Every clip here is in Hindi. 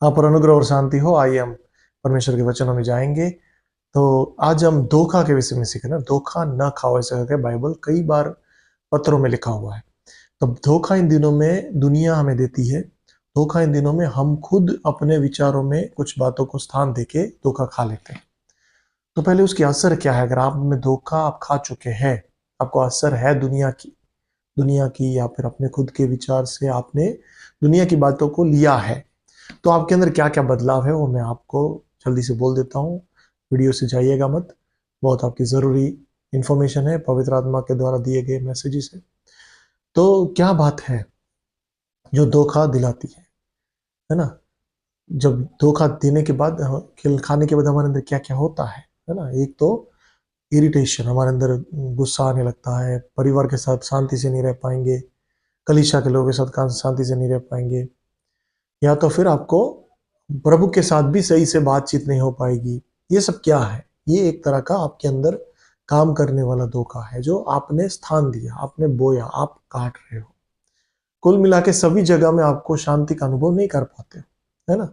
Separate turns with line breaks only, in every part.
आप पर अनुग्रह और शांति हो। आइए हम परमेश्वर के वचनों में जाएंगे। तो आज हम धोखा के विषय में सीखे ना, धोखा न खाओ ऐसा करके बाइबल कई बार पत्रों में लिखा हुआ है। तो धोखा इन दिनों में दुनिया हमें देती है। धोखा इन दिनों में हम खुद अपने विचारों में कुछ बातों को स्थान देके धोखा खा लेते हैं। तो पहले उसकी असर क्या है? अगर आप में धोखा आप खा चुके हैं, आपको असर है दुनिया की या फिर अपने खुद के विचार से आपने दुनिया की बातों को लिया है, तो आपके अंदर क्या क्या बदलाव है वो मैं आपको जल्दी से बोल देता हूँ। वीडियो से जाइएगा मत, बहुत आपकी ज़रूरी इंफॉर्मेशन है, पवित्र आत्मा के द्वारा दिए गए मैसेजेस है। तो क्या बात है जो धोखा दिलाती है ना? जब धोखा देने के बाद खाने के बाद हमारे अंदर क्या क्या होता है ना? एक तो इरिटेशन, हमारे अंदर गुस्सा आने लगता है, परिवार के साथ शांति से नहीं रह पाएंगे, कलीसिया के लोगों के साथ शांति से नहीं रह पाएंगे, या तो फिर आपको प्रभु के साथ भी सही से बातचीत नहीं हो पाएगी। ये सब क्या है? ये एक तरह का आपके अंदर काम करने वाला धोखा है जो आपने स्थान दिया, आपने बोया, आप काट रहे हो। कुल मिला के सभी जगह में आपको शांति का अनुभव नहीं कर पाते, है ना?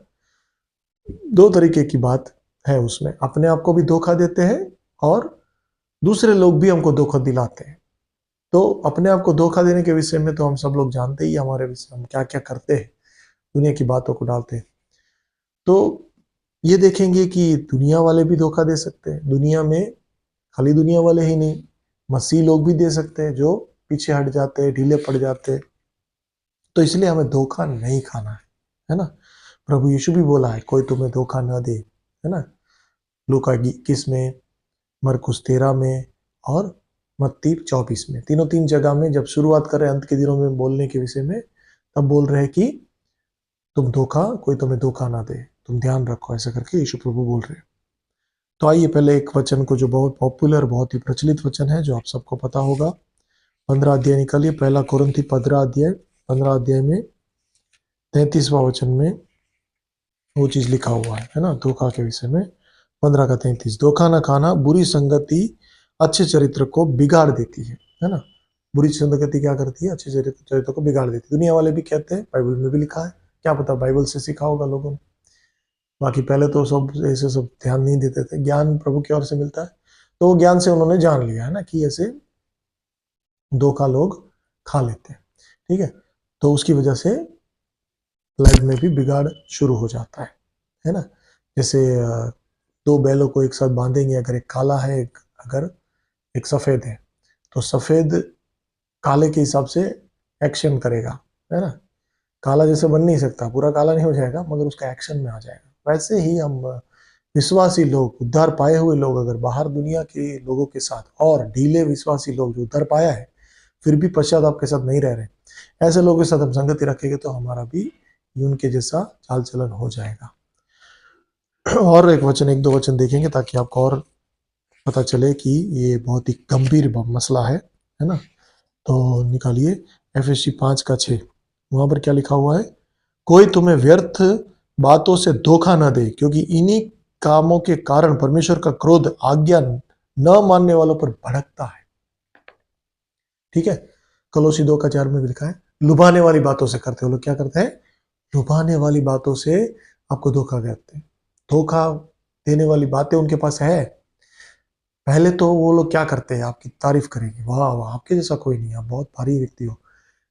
दो तरीके की बात है उसमें, अपने आप को भी धोखा देते हैं और दूसरे लोग भी हमको धोखा दिलाते हैं। तो अपने आप को धोखा देने के विषय में तो हम सब लोग जानते ही, हमारे विषय हम क्या क्या करते हैं, दुनिया की बातों को डालते हैं। तो ये देखेंगे कि दुनिया वाले भी धोखा दे सकते हैं। दुनिया में खाली दुनिया वाले ही नहीं, मसीह लोग भी दे सकते हैं जो पीछे हट जाते हैं, ढीले पड़ जाते हैं। तो इसलिए हमें धोखा नहीं खाना है ना? प्रभु यीशु भी बोला है, कोई तुम्हें धोखा न दे, है ना? लूका 21 में, मरकुस 13 में और मत्ती 24 में, तीनों तीन जगह में जब शुरुआत कर रहे हैं अंत के दिनों में बोलने के विषय में, तब बोल रहे हैं कि कोई तुम्हें धोखा ना दे, तुम ध्यान रखो, ऐसा करके यीशु प्रभु बोल रहे हैं। तो आइए पहले एक वचन को जो बहुत पॉपुलर, बहुत ही प्रचलित वचन है, जो आप सबको पता होगा, 15 अध्याय निकालिए, पहला कुरिन्थी 15 अध्याय में 33वां वचन में वो चीज लिखा हुआ है ना, धोखा के विषय में। 15 का 33, धोखा न खाना बुरी संगति अच्छे चरित्र को बिगाड़ देती है ना? बुरी संगति क्या करती है? अच्छे चरित्र को बिगाड़ देती है। दुनिया वाले भी कहते हैं, बाइबल में भी लिखा है, क्या पता बाइबल से सीखा होगा लोगों ने। बाकी पहले तो सब ऐसे सब ध्यान नहीं देते थे, ज्ञान प्रभु की ओर से मिलता है, तो वो ज्ञान से उन्होंने जान लिया है ना कि ऐसे धोखा लोग खा लेते हैं। ठीक है, तो उसकी वजह से लाइफ में भी बिगाड़ शुरू हो जाता है ना? जैसे दो बैलों को एक साथ बांधेंगे, अगर एक काला है अगर एक सफेद है, तो सफेद काले के हिसाब से एक्शन करेगा, है ना? काला जैसे बन नहीं सकता, पूरा काला नहीं हो जाएगा, मगर उसका एक्शन में आ जाएगा। वैसे ही हम विश्वासी लोग, उद्धार पाए हुए लोग, अगर बाहर दुनिया के लोगों के साथ, और ढीले विश्वासी लोग जो उद्धार पाया है फिर भी पश्चाताप के साथ नहीं रह रहे, ऐसे लोगों के साथ हम संगति रखेंगे तो हमारा भी उनके जैसा चाल चलन हो जाएगा। और एक दो वचन देखेंगे ताकि आपको और पता चले कि ये बहुत ही गंभीर मसला है ना? तो निकालिए एफएससी 5 का 6, वहां पर क्या लिखा हुआ है? कोई तुम्हें व्यर्थ बातों से धोखा न दे, क्योंकि इन्हीं कामों के कारण परमेश्वर का क्रोध आज्ञा न मानने वालों पर भड़कता है। ठीक है, कलोसी 2 का 4 में भी लिखा है, लुभाने वाली बातों से करते हो लोग, क्या करते हैं? लुभाने वाली बातों से आपको धोखा करते हैं। धोखा देने वाली बातें उनके पास है। पहले तो वो लोग क्या करते हैं? आपकी तारीफ करेंगे, वाह वाह आपके जैसा कोई नहीं, आप बहुत भारी व्यक्ति हो,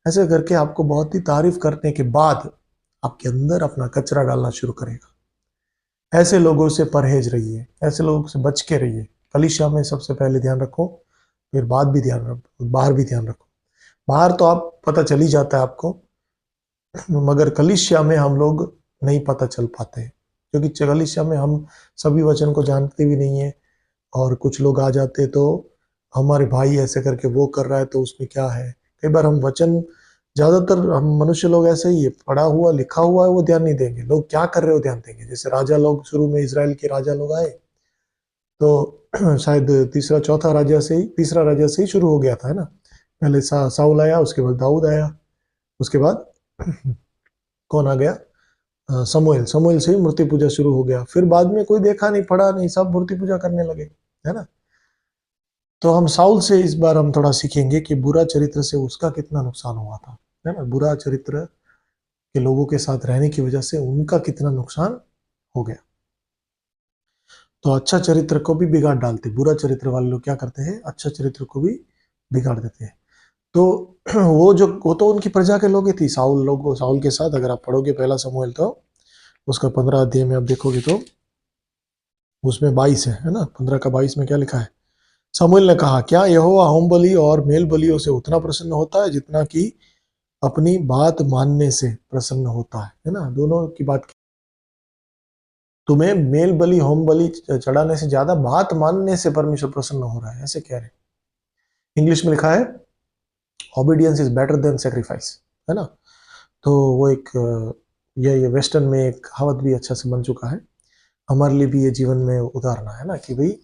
ऐसे करके आपको बहुत ही तारीफ करने के बाद आपके अंदर अपना कचरा डालना शुरू करेगा। ऐसे लोगों से परहेज रहिए, ऐसे लोगों से बच के रहिए। कलीसिया में सबसे पहले ध्यान रखो, फिर बाद भी ध्यान रखो, बाहर भी ध्यान रखो। बाहर तो आप पता चल ही जाता है आपको, मगर कलीसिया में हम लोग नहीं पता चल पाते, क्योंकि कलीसिया में हम सभी वचन को जानते भी नहीं है, और कुछ लोग आ जाते तो हमारे भाई ऐसे करके वो कर रहा है तो उसमें क्या है। कई बार हम वचन, ज्यादातर हम मनुष्य लोग ऐसे ही है, पढ़ा हुआ लिखा हुआ है वो ध्यान नहीं देंगे, लोग क्या कर रहे हो ध्यान देंगे। जैसे राजा लोग, शुरू में इजराइल के राजा लोग आए तो शायद तीसरा राजा से ही शुरू हो गया था, है ना? पहले साउल आया, उसके बाद दाऊद आया, उसके बाद कौन आ गया? समूएल से ही मूर्ति पूजा शुरू हो गया। फिर बाद में कोई देखा नहीं, पढ़ा नहीं, सब मूर्ति पूजा करने लगे, है ना? तो हम साउल से इस बार हम थोड़ा सीखेंगे कि बुरा चरित्र से उसका कितना नुकसान हुआ था, है ना? बुरा चरित्र कि लोगों के साथ रहने की वजह से उनका कितना नुकसान हो गया। तो अच्छा चरित्र को भी बिगाड़ डालते, बुरा चरित्र वाले लोग क्या करते हैं, अच्छा चरित्र को भी बिगाड़ देते हैं। तो वो तो उनकी प्रजा के लोग ही थी, साउल के साथ अगर आप पढ़ोगे पहला समूएल तो उसका 15 अध्याय में आप देखोगे तो उसमें 22 है ना, 15 का 22 में क्या लिखा है। समूएल ने कहा, क्या यहोवा होम बलि और मेल बलियों से उतना प्रसन्न होता है जितना कि अपनी बात मानने से प्रसन्न होता है ना, दोनों की बात। तुम्हें मेल बलि होम बलि चढ़ाने से ज्यादा बात मानने से परमेश्वर प्रसन्न हो रहा है, ऐसे कह रहे। इंग्लिश में लिखा है obedience is better than sacrifice, है ना। तो वो एक ये वेस्टर्न में एक कहावत भी अच्छा से बन चुका है, हमारे लिए भी ये जीवन में उतारना है ना कि भाई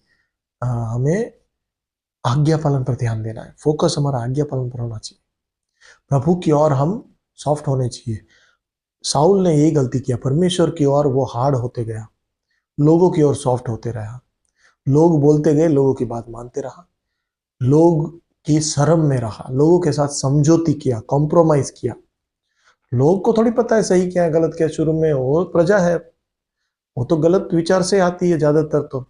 हमें आज्ञा पालन पर ध्यान देना है, फोकस हमारा आज्ञा पालन पर होना चाहिए, प्रभु की ओर हम सॉफ्ट होने चाहिए। साउल ने यही गलती किया, परमेश्वर की ओर वो हार्ड होते गया, लोगों की ओर सॉफ्ट होते रहा, लोग बोलते गए, लोगों की बात मानते रहा, लोग की शर्म में रहा, लोगों के साथ समझौती किया, कॉम्प्रोमाइज किया। लोग को थोड़ी पता है सही क्या है गलत क्या है, शुरू में वो प्रजा है, वो तो गलत विचार से आती है ज्यादातर तो,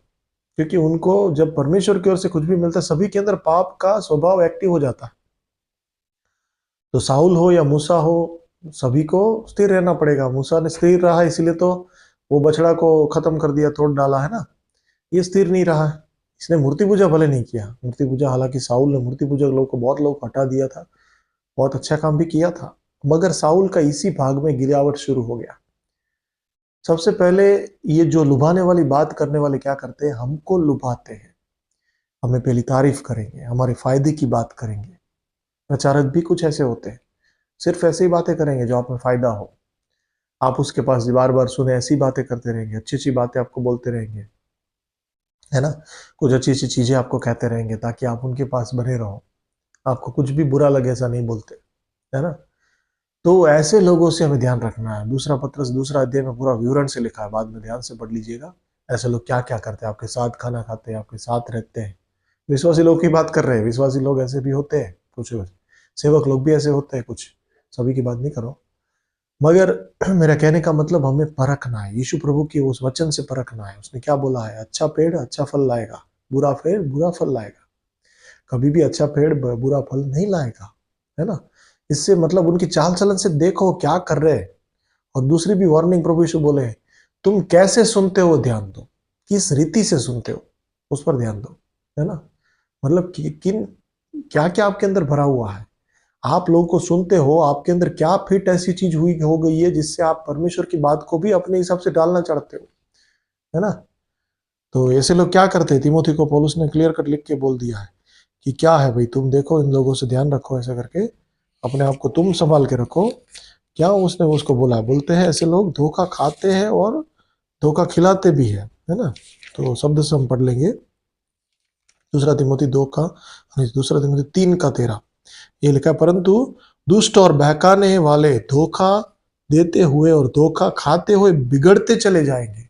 क्योंकि उनको जब परमेश्वर की ओर से कुछ भी मिलता है सभी के अंदर पाप का स्वभाव एक्टिव हो जाता है। तो साउल हो या मूसा हो, सभी को स्थिर रहना पड़ेगा। मूसा ने स्थिर रहा इसीलिए तो वो बछड़ा को खत्म कर दिया, तोड़ डाला, है ना। ये स्थिर नहीं रहा है, इसने मूर्ति पूजा भले नहीं किया, मूर्ति पूजा, हालांकि साउल ने मूर्ति पूजा लोग को बहुत लोग हटा दिया था, बहुत अच्छा काम भी किया था, मगर साउल का इसी भाग में गिरावट शुरू हो गया। सबसे पहले ये जो लुभाने वाली बात करने वाले क्या करते हैं, हमको लुभाते हैं, हमें पहली तारीफ करेंगे, हमारे फायदे की बात करेंगे। प्रचारक भी कुछ ऐसे होते हैं, सिर्फ ऐसी बातें करेंगे जो आप में फायदा हो, आप उसके पास बार बार सुने, ऐसी बातें करते रहेंगे, अच्छी अच्छी बातें आपको बोलते रहेंगे, है ना। कुछ अच्छी अच्छी चीजें आपको कहते रहेंगे ताकि आप उनके पास बने रहो, आपको कुछ भी बुरा लगे ऐसा नहीं बोलते, है ना। तो ऐसे लोगों से हमें ध्यान रखना है। दूसरा पत्रस दूसरा अध्याय में पूरा विवरण से लिखा है, बाद में ध्यान से पढ़ लीजिएगा। ऐसे लोग क्या क्या करते हैं, आपके साथ खाना खाते हैं, आपके साथ रहते हैं। विश्वासी लोग की बात कर रहे हैं, विश्वासी लोग ऐसे भी होते हैं, कुछ सेवक लोग भी ऐसे होते हैं, कुछ, सभी की बात नहीं करो, मगर मेरा कहने का मतलब हमें परखना है, यीशु प्रभु की उस वचन से परखना है। उसने क्या बोला है, अच्छा पेड़ अच्छा फल लाएगा, बुरा पेड़ बुरा फल लाएगा, कभी भी अच्छा पेड़ बुरा फल नहीं लाएगा, है ना। इससे मतलब उनकी चाल चलन से देखो क्या कर रहे हैं। और दूसरी भी वार्निंग प्रभु यीशु बोले, तुम कैसे सुनते हो ध्यान दो, किस रीति से सुनते हो उस पर ध्यान दो, है ना। मतलब किन क्या क्या आपके अंदर भरा हुआ है, आप लोगों को सुनते हो, आपके अंदर क्या फिट ऐसी चीज हुई हो गई है जिससे आप परमेश्वर की बात को भी अपने हिसाब से डालना चाहते हो, है ना। तो ऐसे लोग क्या करते हैं, तिमोथी को पौलुस ने क्लियर कट लिख के बोल दिया है कि क्या है भाई, तुम देखो इन लोगों से ध्यान रखो, ऐसा करके अपने आप को तुम संभाल के रखो। क्या उसने उसको बोला, बोलते हैं ऐसे लोग धोखा खाते हैं और धोखा खिलाते भी है ना। तो शब्द से हम पढ़ लेंगे, दूसरा तिमोथी 3 का 13, ये लिखा है, परंतु दुष्ट और बहकाने वाले धोखा देते हुए और धोखा खाते हुए बिगड़ते चले जाएंगे।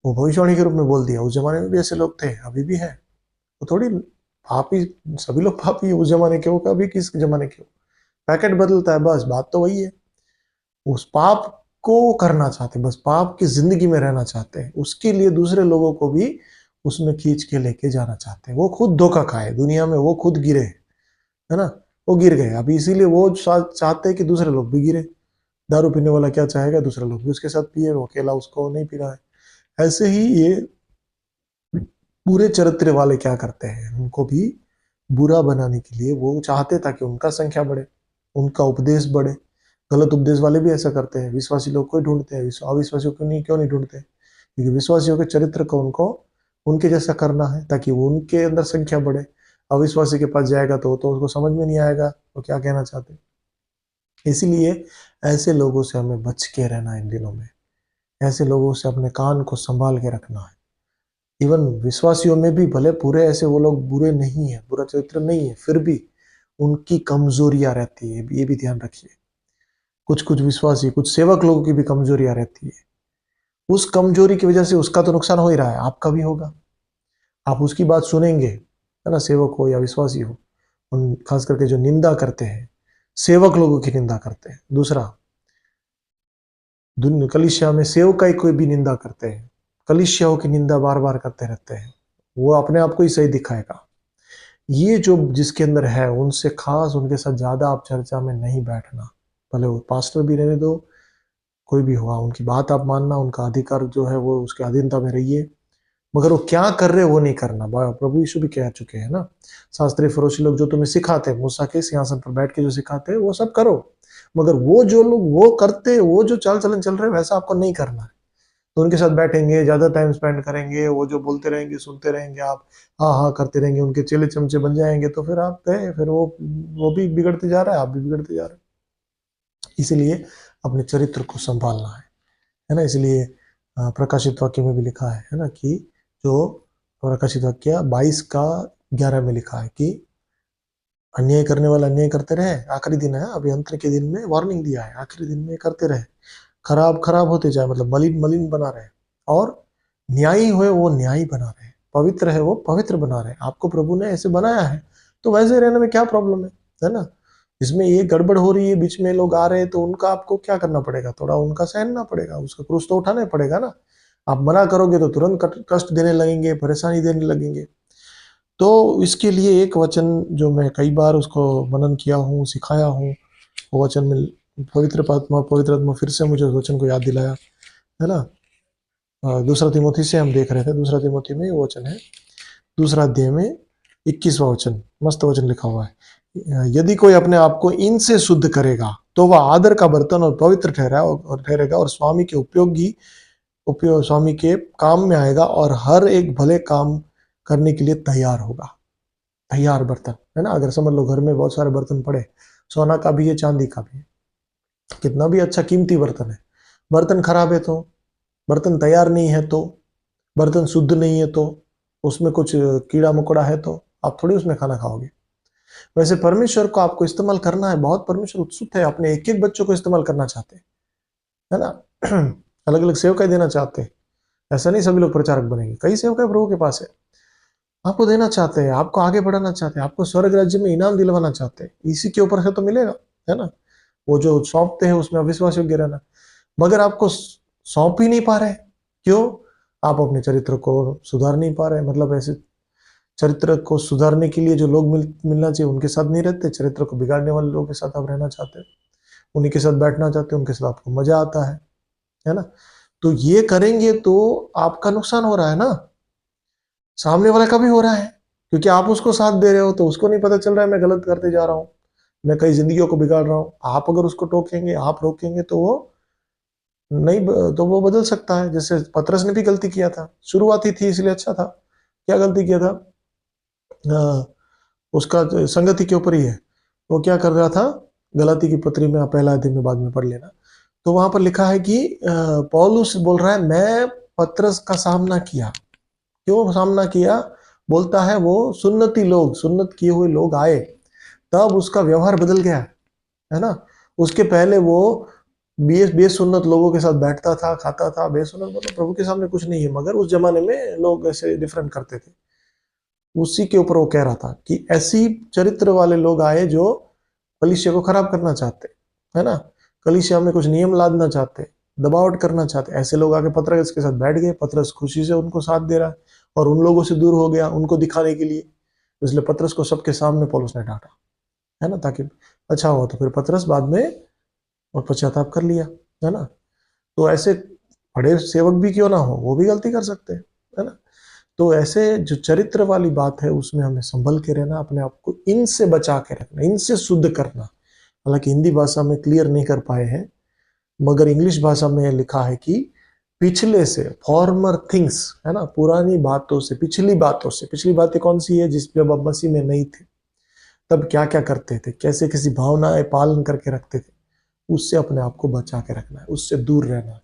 वो भविष्यवाणी के रूप में बोल दिया, उस जमाने में भी ऐसे लोग थे, अभी भी है। वो थोड़ी पापी, सभी लोग पापी है उस जमाने के हो, कभी किस जमाने के हो, पैकेट बदलता है बस, बात तो वही है। उस पाप को करना चाहते, बस पाप की जिंदगी में रहना चाहते हैं, उसके लिए दूसरे लोगों को भी उसमें खींच के लेके जाना चाहते हैं। वो खुद धोखा खाए दुनिया में, वो खुद गिरे, है ना। वो गिर गए, अभी इसीलिए वो चाहते हैं कि दूसरे लोग भी गिरे। दारू पीने वाला क्या चाहेगा, दूसरे लोग भी उसके साथ पिए, वो अकेला उसको नहीं पी रहा है। ऐसे ही ये बुरे चरित्र वाले क्या करते हैं, उनको भी बुरा बनाने के लिए वो चाहते ताकि उनका संख्या बढ़े, उनका उपदेश बढ़े। गलत उपदेश वाले भी ऐसा करते हैं, विश्वासी लोग को ही ढूंढते हैं, अविश्वासियों को नहीं, क्यों नहीं ढूंढते, क्योंकि विश्वासियों के चरित्र को उनको उनके जैसा करना है ताकि वो उनके अंदर संख्या बढ़े। अविश्वासी के पास जाएगा तो उसको समझ में नहीं आएगा वो क्या कहना चाहते हैं। इसीलिए ऐसे लोगों से हमें बच के रहना है इन दिनों में, ऐसे लोगों से अपने कान को संभाल के रखना है। इवन विश्वासियों में भी भले पूरे ऐसे वो लोग बुरे नहीं है, बुरा चरित्र नहीं है, फिर भी उनकी कमजोरियां रहती है, ये भी ध्यान रखिए। कुछ कुछ विश्वासी, कुछ सेवक लोगों की भी कमजोरियां रहती है, उस कमजोरी की वजह से उसका तो नुकसान हो ही रहा है, आपका भी होगा। आप उसकी बात सुनेंगे, है ना, सेवक हो या विश्वासी हो, उन खास करके जो निंदा करते हैं, सेवक लोगों की निंदा करते हैं। दूसरा, कलीसिया में सेवकाई कोई भी निंदा करते हैं, कलीसियाओं की निंदा बार बार करते रहते हैं, वो अपने आप को ही सही दिखाएगा। ये जो जिसके अंदर है उनसे खास उनके साथ ज्यादा आप चर्चा में नहीं बैठना, भले वो पास्टर भी रहने दो, कोई भी हुआ, उनकी बात आप मानना, उनका अधिकार जो है वो उसके अधीनता में रहिए, मगर वो क्या कर रहे हैं वो नहीं करना। प्रभु यीशु भी कह चुके हैं ना, शास्त्री फरोशी लोग जो तुम्हें सिखाते हैं, मूसा के सिंहासन पर बैठ के जो सिखाते हैं वो सब करो, मगर वो जो लोग वो करते, वो जो चाल चलन चल रहे हैं वैसा आपको नहीं करना है। तो उनके साथ बैठेंगे, ज्यादा टाइम स्पेंड करेंगे, वो जो बोलते रहेंगे सुनते रहेंगे, आप हाँ हाँ करते रहेंगे, उनके चेले चमचे बन जाएंगे, तो फिर आप गए, फिर वो भी बिगड़ते जा रहा है, आप भी बिगड़ते जा रहे हैं। इसलिए अपने चरित्र को संभालना है ना। इसलिए प्रकाशित वाक्य में भी लिखा है ना, कि जो प्रकाशित वाक्य 22 का 11 में लिखा है कि अन्याय करने वाला अन्याय करते रहे, आखिरी दिन है, अभी अंत के दिन में वार्निंग दिया है, आखिरी दिन में करते रहे, खराब खराब होते जाए, मतलब मलिन मलिन बना रहे, और न्यायी हुए वो न्यायी बना रहे, पवित्र है वो पवित्र बना रहे। आपको प्रभु ने ऐसे बनाया है, तो वैसे रहने में क्या प्रॉब्लम है ना। इसमें ये गड़बड़ हो रही है, बीच में लोग आ रहे हैं, तो उनका आपको क्या करना पड़ेगा, थोड़ा उनका सहना पड़ेगा, उसका क्रूस तो उठाना ही पड़ेगा ना। आप मना करोगे तो तुरंत कष्ट देने लगेंगे, परेशानी देने लगेंगे। तो इसके लिए एक वचन जो मैं कई बार उसको मनन किया हूँ, सिखाया हूँ, वो वचन में पवित्र आत्मा फिर से मुझे उस वचन को याद दिलाया, है ना। दूसरा तिमोथी से हम देख रहे थे, दूसरा तिमोथी में वो वचन है, दूसरा अध्याय में 21वां वचन, मस्त वचन लिखा हुआ है, यदि कोई अपने आप को इनसे शुद्ध करेगा तो वह आदर का बर्तन और पवित्र ठहरेगा और स्वामी के उपयोग स्वामी के काम में आएगा, और हर एक भले काम करने के लिए तैयार होगा। तैयार बर्तन, है ना। अगर समझ लो घर में बहुत सारे बर्तन पड़े, सोना का भी है, चांदी का भी है, कितना भी अच्छा कीमती बर्तन है, बर्तन खराब है तो, बर्तन तैयार नहीं है तो, बर्तन शुद्ध नहीं है तो, उसमें कुछ कीड़ा मकोड़ा है तो आप थोड़ी उसमें खाना खाओगे। वैसे परमेश्वर को आपको इस्तेमाल करना है, बहुत परमेश्वर उत्सुक है, अपने एक एक बच्चों को इस्तेमाल करना चाहते हैं, है ना। अलग अलग सेवकाई देना चाहते हैं, ऐसा नहीं सभी लोग प्रचारक बनेंगे, कई सेवकाई प्रभु के पास है, आपको देना चाहते हैं, आपको आगे बढ़ाना चाहते हैं, आपको स्वर्ग राज्य में इनाम दिलवाना चाहते हैं, इसी के ऊपर से तो मिलेगा, है ना। वो जो सौंपते हैं उसमें अविश्वास योग्य रहना, मगर आपको सौंप ही नहीं पा रहे, क्यों? आप अपने चरित्र को सुधार नहीं पा रहे, मतलब ऐसे चरित्र को सुधारने के लिए जो लोग मिलना चाहिए उनके साथ नहीं रहते, चरित्र को बिगाड़ने वाले लोगों के साथ आप रहना चाहते हैं, उन्हीं के साथ बैठना चाहते हैं, उनके साथ आपको मजा आता है ना। तो ये करेंगे तो आपका नुकसान हो रहा है ना, सामने वाले का भी हो रहा है, क्योंकि आप उसको साथ दे रहे हो, तो उसको नहीं पता चल रहा है मैं गलत करते जा रहा हूँ, मैं कई जिंदगियों को बिगाड़ रहा हूँ। आप अगर उसको टोकेंगे, आप रोकेंगे, तो वो नहीं तो वो बदल सकता है। जैसे पतरस ने भी गलती किया था, शुरुआती थी इसलिए अच्छा था, क्या गलती किया था, उसका संगति के ऊपर ही है, वो क्या कर रहा था, गलाती की पत्री में, आप पहला अध्याय में बाद में पढ़ लेना, तो वहां पर लिखा है कि पौलुस बोल रहा है मैं पतरस का सामना किया, क्यों सामना किया, बोलता है वो सुन्नती लोग, सुन्नत किए हुए लोग आए, तब उसका व्यवहार बदल गया, है ना। उसके पहले वो बेसुन्नत लोगों के साथ बैठता था, खाता था, बेसुन्नत मतलब प्रभु के सामने कुछ नहीं है, मगर उस जमाने में लोग ऐसे डिफरेंट करते थे, उसी के ऊपर वो कह रहा था कि ऐसी चरित्र वाले लोग आए जो कलीसिया को खराब करना चाहते, है ना, कलीसिया में कुछ नियम लादना चाहते, दबावट करना चाहते, ऐसे लोग आके पतरस के साथ बैठ गए, पतरस खुशी से उनको साथ दे रहा है, और उन लोगों से दूर हो गया उनको दिखाने के लिए, इसलिए पतरस को सबके सामने पौलुस ने डांटा, है ना, ताकि अच्छा हो। तो फिर पतरस बाद में और पश्चाताप कर लिया, है ना। तो ऐसे बड़े सेवक भी क्यों ना हो, वो भी गलती कर सकते हैं, है ना। तो ऐसे जो चरित्र वाली बात है उसमें हमें संभल के रहना, अपने आप को इनसे बचा के रखना, इनसे शुद्ध करना। हालांकि हिंदी भाषा में क्लियर नहीं कर पाए हैं, मगर इंग्लिश भाषा में लिखा है कि पिछले से, फॉर्मर थिंग्स, है ना, पुरानी बातों से, पिछली बातों से, पिछली बातें कौन सी है, जिस जब आप मसीह में नहीं थे तब क्या क्या करते थे, कैसे कैसी भावनाएं पालन करके रखते थे, उससे अपने आप को बचा के रखना है, उससे दूर रहना है।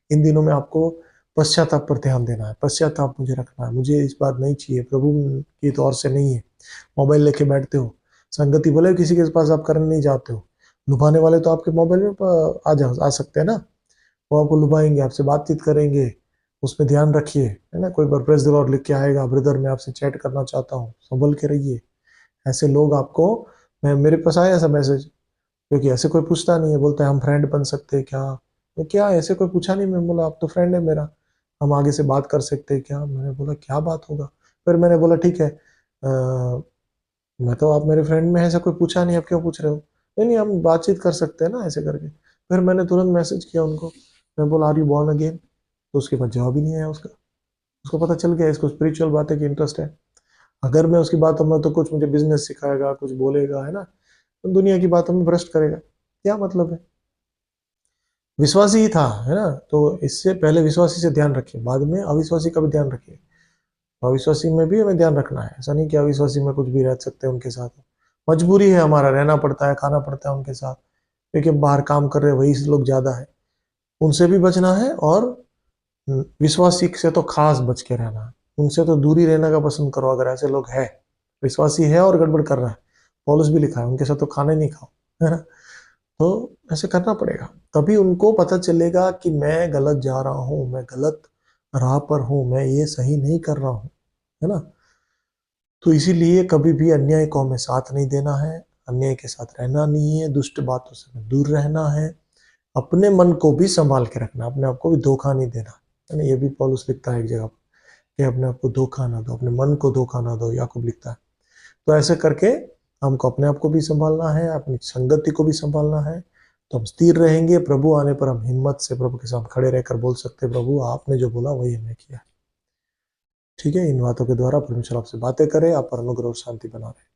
इन दिनों में आपको पश्चाताप पर ध्यान देना है, पश्चाताप मुझे रखना है, मुझे इस बात नहीं चाहिए, प्रभु की तौर से नहीं है। मोबाइल लेके बैठते हो, संगति भले किसी के पास आप करने नहीं जाते हो, लुभाने वाले तो आपके मोबाइल में आ सकते हैं ना, वो आपको लुभाएंगे, आपसे बातचीत करेंगे, उसमें ध्यान रखिए, है ना। कोई बार प्रेस द लॉर्ड लिख के आएगा, ब्रदर मैं आपसे चैट करना चाहता हूँ, संभल के रहिए। ऐसे लोग आपको, मैं मेरे पास आया ऐसा मैसेज, क्योंकि ऐसे कोई पूछता नहीं है, बोलता है हम फ्रेंड बन सकते हैं क्या, क्या ऐसे कोई पूछा नहीं। मैं बोला आप तो फ्रेंड है मेरा, हम आगे से बात कर सकते हैं क्या? मैंने बोला क्या बात होगा? फिर मैंने बोला ठीक है, मैं तो, आप मेरे फ्रेंड में, ऐसा कोई पूछा नहीं, आप क्यों पूछ रहे हो? नहीं नहीं, हम बातचीत कर सकते हैं ना ऐसे करके। फिर मैंने तुरंत मैसेज किया उनको, मैं बोला आर यू बॉर्न अगेन? तो उसके बाद जवाब ही नहीं आया उसका। उसको पता चल गया इसको स्पिरिचुअल बातें की इंटरेस्ट है। अगर मैं उसकी बातों में, तो कुछ मुझे बिजनेस सिखाएगा, कुछ बोलेगा, है ना, तो दुनिया की बातों में भ्रष्ट करेगा, क्या मतलब है? विश्वासी ही था, है ना। तो इससे पहले विश्वासी से ध्यान रखिए, बाद में अविश्वासी का भी ध्यान रखिए। अविश्वासी में भी हमें ध्यान रखना है, ऐसा नहीं कि अविश्वासी में कुछ भी रह सकते हैं उनके साथ। मजबूरी है हमारा, रहना पड़ता है, खाना पड़ता है उनके साथ, क्योंकि बाहर काम कर रहे हैं वही लोग ज्यादा है। उनसे भी बचना है, और विश्वासी से तो खास बच के रहना है। उनसे तो दूरी रहने का पसंद करो, अगर ऐसे लोग हैं, विश्वासी है और गड़बड़ कर रहा है। पौलुस भी लिखा है उनके साथ तो खाना ही नहीं खाओ, है ना। तो ऐसे करना पड़ेगा, तभी उनको पता चलेगा कि मैं गलत जा रहा हूँ, मैं गलत राह पर हूँ, मैं ये सही नहीं कर रहा हूँ, है ना। तो इसीलिए कभी भी अन्याय को हमें साथ नहीं देना है, अन्याय के साथ रहना नहीं है, दुष्ट बातों से हमें दूर रहना है, अपने मन को भी संभाल के रखना, अपने आप को भी धोखा नहीं देना, है ना। ये भी पौलुस लिखता है एक जगह पर, कि अपने आप को धोखा ना दो, अपने मन को धोखा ना दो, याकूब लिखता है। तो ऐसे करके हमको अपने आप को भी संभालना है, अपनी संगति को भी संभालना है। तो हम स्थिर रहेंगे, प्रभु आने पर हम हिम्मत से प्रभु के साथ खड़े रहकर बोल सकते हैं, प्रभु आपने जो बोला वही हमने किया। ठीक है, इन बातों के द्वारा परमेश्वर आपसे बातें करे, आप पर अनुग्रह और शांति बना रहे।